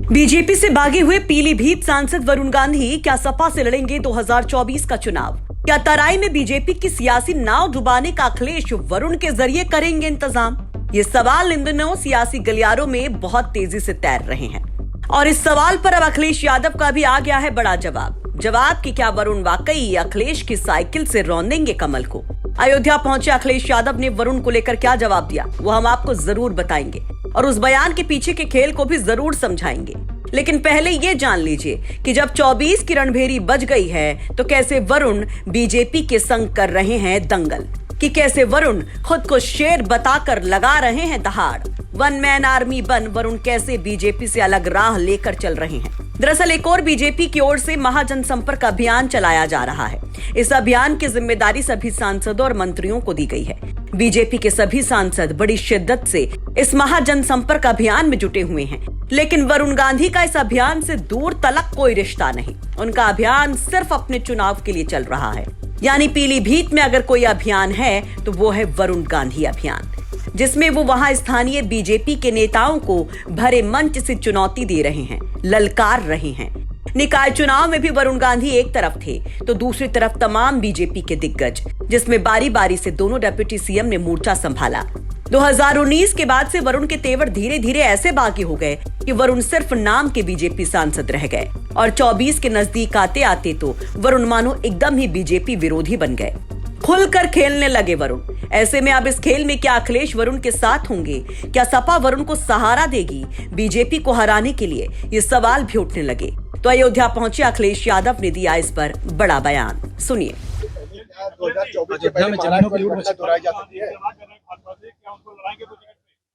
BJP से भागे हुए पीलीभीत सांसद वरुण गांधी क्या सपा से लड़ेंगे 2024 का चुनाव? क्या तराई में बीजेपी की सियासी नाव डुबाने का अखिलेश वरुण के जरिए करेंगे इंतजाम? ये सवाल इन दिनों सियासी गलियारों में बहुत तेजी से तैर रहे हैं और इस सवाल पर अब अखिलेश यादव का भी आ गया है बड़ा जवाब कि क्या वरुण वाकई अखिलेश की साइकिल से रौंदेंगे कमल को? अयोध्या पहुंचे अखिलेश यादव ने वरुण को लेकर क्या जवाब दिया वो हम आपको जरूर बताएंगे और उस बयान के पीछे के खेल को भी जरूर समझाएंगे। लेकिन पहले ये जान लीजिए कि जब 24 की रणभेरी बज गई है तो कैसे वरुण बीजेपी के संग कर रहे हैं दंगल, कि कैसे वरुण खुद को शेर बताकर लगा रहे हैं दहाड़। वन मैन आर्मी बन वरुण कैसे बीजेपी से अलग राह लेकर चल रहे हैं। दरअसल एक और बीजेपी की ओर से महाजनसंपर्क अभियान चलाया जा रहा है। इस अभियान की जिम्मेदारी सभी सांसदों और मंत्रियों को दी गई है। बीजेपी के सभी सांसद बड़ी शिद्दत से इस महाजनसंपर्क अभियान में जुटे हुए हैं, लेकिन वरुण गांधी का इस अभियान से दूर तलक कोई रिश्ता नहीं। उनका अभियान सिर्फ अपने चुनाव के लिए चल रहा है। यानी पीलीभीत में अगर कोई अभियान है तो वो है वरुण गांधी अभियान, जिसमें वो वहां स्थानीय बीजेपी के नेताओं को भरे मंच से चुनौती दे रहे हैं, ललकार रहे हैं। निकाय चुनाव में भी वरुण गांधी एक तरफ थे तो दूसरी तरफ तमाम बीजेपी के दिग्गज, जिसमें बारी बारी से दोनों डिप्टी सीएम ने मोर्चा संभाला। 2019 के बाद से वरुण के तेवर धीरे धीरे ऐसे बाकी हो गए कि वरुण सिर्फ नाम के बीजेपी सांसद रह गए और 24 के नजदीक आते आते तो वरुण मानो एकदम ही बीजेपी विरोधी बन गए। खुलकर खेलने लगे वरुण। ऐसे में अब इस खेल में क्या अखिलेश वरुण के साथ होंगे? क्या सपा वरुण को सहारा देगी बीजेपी को हराने के लिए? ये सवाल भी उठने लगे। तो अयोध्या पहुंचे अखिलेश यादव ने दिया इस पर बड़ा बयान, सुनिए।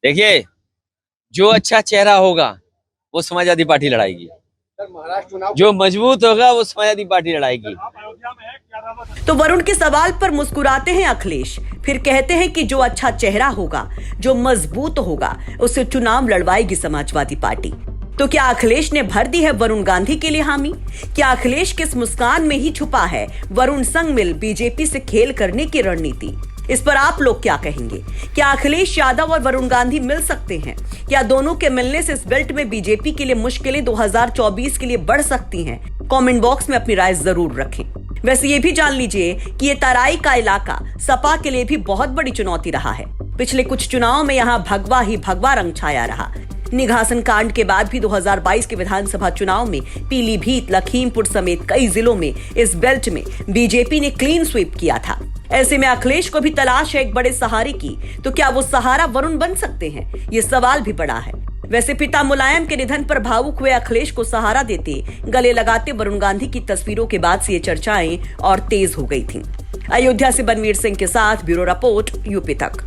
देखिए, जो अच्छा चेहरा होगा वो समाजवादी पार्टी लड़ाएगी, जो मजबूत होगा वो समाजवादी पार्टी लड़ाएगी। तो वरुण के सवाल पर मुस्कुराते हैं अखिलेश, फिर कहते हैं कि जो अच्छा चेहरा होगा, जो मजबूत होगा, उससे चुनाव लड़वाएगी समाजवादी पार्टी। तो क्या अखिलेश ने भर दी है वरुण गांधी के लिए हामी? क्या अखिलेश के इस मुस्कान में ही छुपा है वरुण संग मिल बीजेपी से खेल करने की रणनीति? इस पर आप लोग क्या कहेंगे? क्या अखिलेश यादव और वरुण गांधी मिल सकते हैं? क्या दोनों के मिलने से इस बेल्ट में बीजेपी के लिए मुश्किलें 2024 के लिए बढ़ सकती हैं? कमेंट बॉक्स में अपनी राय जरूर रखें। वैसे ये भी जान लीजिए कि ये तराई का इलाका सपा के लिए भी बहुत बड़ी चुनौती रहा है। पिछले कुछ चुनाव में यहाँ भगवा ही भगवा रंग छाया रहा। निघासन कांड के बाद भी 2022 के विधानसभा चुनाव में पीलीभीत, लखीमपुर समेत कई जिलों में इस बेल्ट में बीजेपी ने क्लीन स्वीप किया था। ऐसे में अखिलेश को भी तलाश है एक बड़े सहारे की, तो क्या वो सहारा वरुण बन सकते हैं? ये सवाल भी बड़ा है। वैसे पिता मुलायम के निधन पर भावुक हुए अखिलेश को सहारा देते, गले लगाते वरुण गांधी की तस्वीरों के बाद से ये चर्चाएं और तेज हो गई थीं। अयोध्या से बनवीर सिंह के साथ ब्यूरो रिपोर्ट, यूपी तक।